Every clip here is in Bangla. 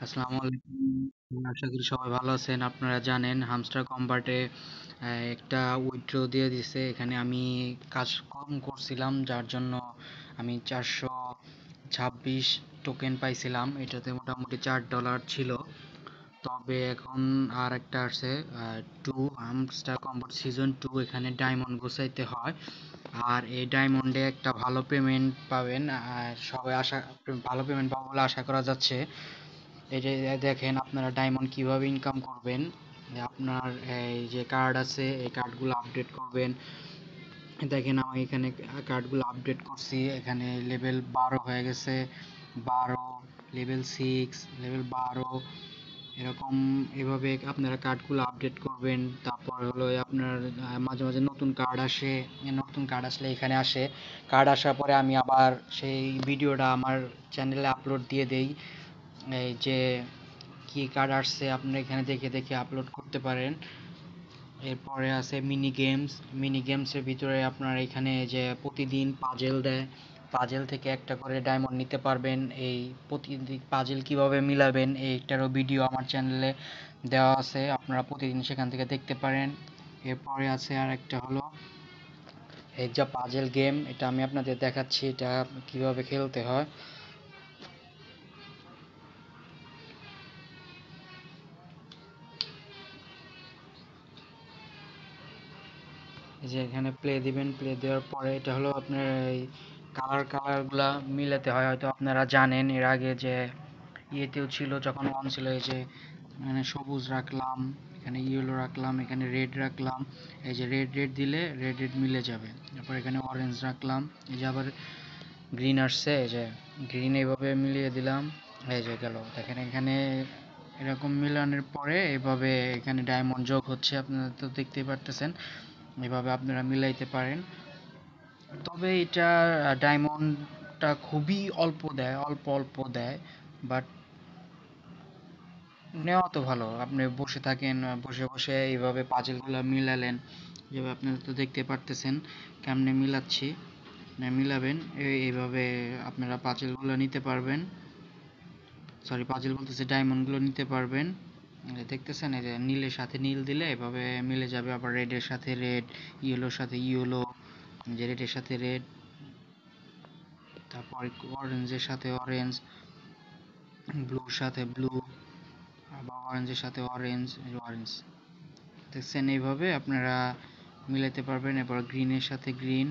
আসসালামু আলাইকুম। আশা করি সবাই ভালো আছেন। আপনারা জানেন হামস্টার কম্বাটে একটা উইথড্র দিয়ে দিছে। এখানে আমি কাজ কম করছিলাম যার জন্য আমি 426 টোকেন পাইছিলাম। এটাতে মোটামুটি $4 ছিল। তবে এখন আর একটা আছে টু হামস্টার কম্বাট সিজন 2, এখানে ডায়মন্ড গোছাইতে হয়। আর এই ডায়মন্ডে একটা ভালো পেমেন্ট পাবেন। আর সবাই ভালো পেমেন্ট পাবো বলে আশা করা যাচ্ছে। এই যে দেখেন আপনারা ডায়মন্ড কিভাবে ইনকাম করবেন। আপনার এই যে কার্ড আছে এই কার্ডগুলো আপডেট করবেন। দেখেন আমি এখানে কার্ডগুলো আপডেট করছি। এখানে লেভেল 12 হয়ে গেছে, 12, লেভেল 6, লেভেল 12, এরকম। এভাবে আপনারা কার্ডগুলো আপডেট করবেন। তারপর হলো আপনার মাঝে মাঝে নতুন কার্ড আসে। নতুন কার্ড আসলে এখানে আসে। কার্ড আসার পরে আমি আবার সেই ভিডিওটা আমার চ্যানেলে আপলোড দিয়ে দেই। এই যে কি কার্ড আসছে আপনারা এখানে দেখে দেখে আপলোড করতে পারেন। এরপরে আছে মিনি গেমসের ভিতরে আপনার এখানে যে প্রতিদিন পাজেল দেয়, পাজেল থেকে একটা করে ডায়মন্ড নিতে পারবেন। এই প্রতিদিন পাজেল কিভাবে মিলাবেন এইটারও ভিডিও আমার চ্যানেলে দেওয়া আছে, আপনারা প্রতিদিন সেখান থেকে দেখতে পারেন। এরপরে আছে আর একটা হলো এই যে পাজেল গেম, এটা আমি আপনাদের দেখাচ্ছি এটা কিভাবে খেলতে হয়। এই যে এখানে প্লে দিবেন, প্লে দেওয়ার পরে এটা হলো আপনার এই কালারগুলা মিলাতে হয়। হয়তো আপনারা জানেন এর আগে যে ইয়েতেও ছিল, যখন অন ছিল। এই যে এখানে সবুজ রাখলাম, এখানে ইয়েলো রাখলাম, এখানে রেড রাখলাম। এই যে রেড রেড দিলে রেড রেড মিলে যাবে। তারপর এখানে অরেঞ্জ রাখলাম। এই যে আবার গ্রিন আসছে, এই যে গ্রিন এইভাবে মিলিয়ে দিলাম। এই যে গেল, দেখেন এখানে এরকম মিলানোর পরে এভাবে এখানে ডায়মন্ড যোগ হচ্ছে, আপনারা তো দেখতেই পারতেছেন। এভাবে আপনারা মিলাইতে পারেন। তবে এটা ডায়মন্ডটা খুবই অল্প দেয়, অল্প অল্প দেয়। বাট নেওয়া তো ভালো। আপনি বসে থাকেন, বসে বসে এইভাবে পাজেলগুলো মিলালেন। যেভাবে আপনারা তো দেখতে পারতেছেন কেমনে মিলাচ্ছি। মিলাবেন এইভাবে আপনারা পাজেলগুলো নিতে পারবেন। সরি, পাজেল বলতেছে, ডায়মন্ডগুলো নিতে পারবেন। দেখতেছেন এই যে নীলের সাথে নীল দিলে এভাবে মিলে যাবে। আবার রেডের সাথে রেড, ইয়েলোর সাথে ইয়েলো, যে রেডের সাথে রেড, তারপর অরেঞ্জের সাথে অরেঞ্জ, ব্লুর সাথে ব্লু, আবার অরেঞ্জের সাথে অরেঞ্জ, অরেঞ্জ। দেখছেন এইভাবে আপনারা মিলাতে পারবেন। এরপর গ্রিনের সাথে গ্রিন,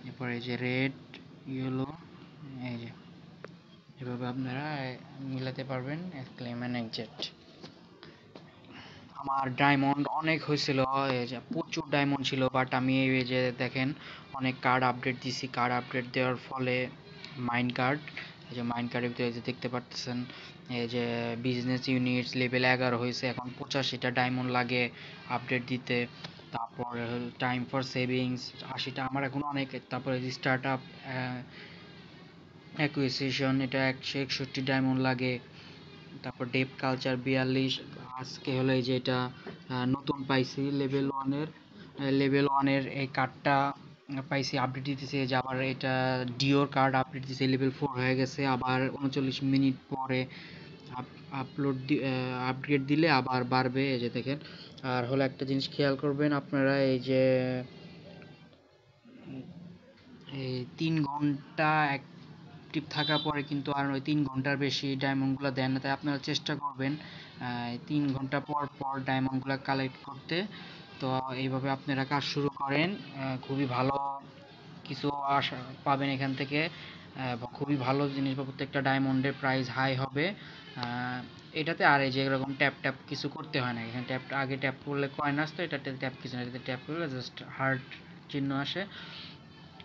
এরপর এই যে রেড, ইয়েলো, এই যে এভাবে আপনারা মিলাতে পারবেন। Claim and exit. আমার ডায়মন্ড অনেক হয়েছিল, এই যে প্রচুর ডায়মন্ড ছিল। বাট আমি এই যে দেখেন অনেক কার্ড আপডেট দিছি। কার্ড আপডেট দেওয়ার ফলে মাইন কার্ড, এই যে মাইন কার্ডের ভিতরে যে দেখতে পাচ্ছেন এই যে বিজনেস ইউনিটস লেভেল 11 হয়েছে। এখন 85টা ডায়মন্ড লাগে আপডেট দিতে। তারপরে টাইম ফর সেভিংস 80টা আমার এখন অনেক। তারপরে স্টার্ট আপ অ্যাকুইজিশন, এটা 161 ডায়মন্ড লাগে। তারপর ডেপ কালচার 42। আজকে হলো এই যে এটা নতুন পাইছি লেভেল 1 এর এই কার্ডটা পাইছি, আপডেট দিতেছে। যে আবার এটা ডিওর কার্ড আপডেট দিতেছে, লেভেল 4 হয়ে গেছে। আবার 39 মিনিট পরে আপলোড আপগ্রেড দিলে আবার বাড়বে, এই যে দেখেন। আর হলো একটা জিনিস খেয়াল করবেন আপনারা, এই যে এই 3 ঘন্টা অ্যাক্টিভ থাকার পরে কিন্তু আর ওই 3 ঘন্টার বেশি ডায়মন্ডগুলো দেন না। তাই আপনারা চেষ্টা করবেন 3 ঘন্টা পর পর ডায়মন্ডগুলো কালেক্ট করতে। তো এইভাবে আপনারা কাজ শুরু করেন। খুবই ভালো কিছু আশা পাবেন এখান থেকে। এবং খুবই ভালো জিনিস বা প্রত্যেকটা ডায়মন্ডের প্রাইস হাই হবে এটাতে। আর এই যে এরকম ট্যাপ ট্যাপ কিছু করতে হয় না। এখানে ট্যাপ আগে ট্যাপ করলে কয়েন আসতো, এটাতে ট্যাপ কিছু না, এটাতে ট্যাপ করলে জাস্ট হার্ট চিহ্ন আসে।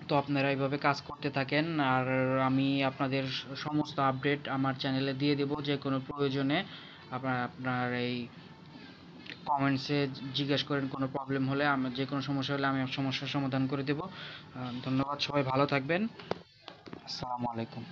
তো আপনারা এইভাবে কাজ করতে থাকেন। আর আমি আপনাদের সমস্ত আপডেট আমার চ্যানেলে দিয়ে দেব যে কোনো প্রয়োজনে। আপনার আপনার এই কমেন্টসে জিজ্ঞেস করেন কোনো প্রবলেম হলে। আমার যে কোনো সমস্যা হলে আমি সমস্যার সমাধান করে দেব। ধন্যবাদ, সবাই ভালো থাকবেন। আসসালামু আলাইকুম।